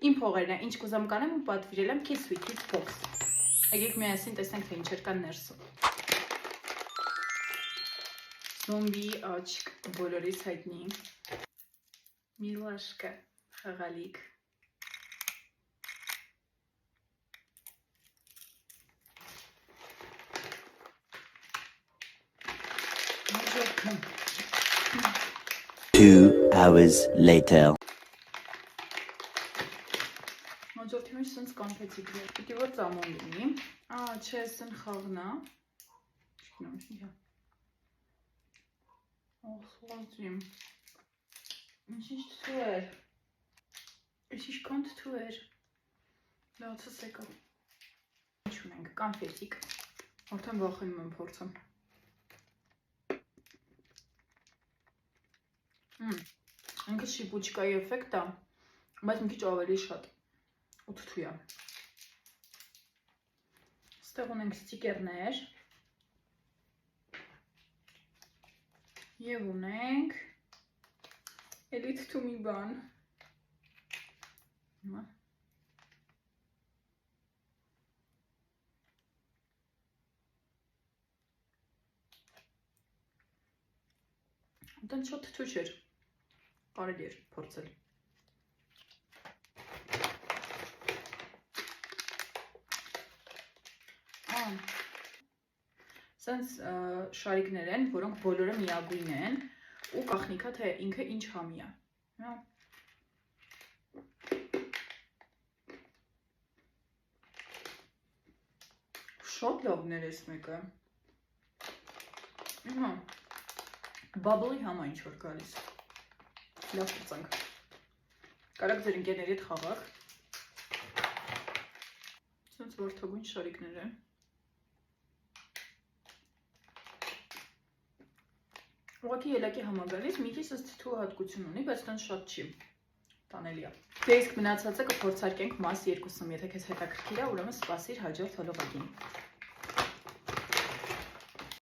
Իմ փողերն են, ինչ կուզեմ կանեմ ու պատվիրել եմ Kiss with Kids box։ Եկեք միասին տեսնենք, թե ինչեր կան ներսում։ Զոմբի աչք, բոլորիս հայտնի։ Միլաշկա, խաղալիք։ Two hours later. Մոջորդի մեջ սենց կանպետիկներ։ Պիտի որ ծամոն լինի։ Չէ, սեն խաղնա։ Չգնամ, Ախսվածիմ։ Ինչ թուեր։ Ինչ կոնտ թուեր։ Լացս եկա։ Ինչ ունենք, կանպետիկ։ Արդեն վախենում եմ փորձեմ։ Ինքը շիպուչկայի էֆեկտ է, բայց մի քիչ ավելի շատ։ 8 թույա։ Ստեղ ունենք ստիկերներ։ Եվ ունենք էլի թթու մի բան։ Ատեն շատ թթու չէր։ Կարելի էր փորձել։ Սենց շարիկներ են, որոնք բոլորը միագույն են ու կախնիկա, թե ինքը ինչ համի է։ Շատ լավներ ես մեկը։ Բաբլի համա ինչ որ գալիս։ Լավ պրծանք։ Կարակ ձեր ընկերների հետ խաղաք։ Սենց որդագույն շարիկներ են։ Ուղղակի ելակի համագալիս, մի քիչ սենց թթու հատկություն ունի, բայց տան շատ չի։ Տանելի է։ Դե իսկ մնացածը կփորձարկենք մաս 2-ում, եթե քեզ հետաքրքիր է, ուրեմն սպասիր հաջորդ հոլովակին։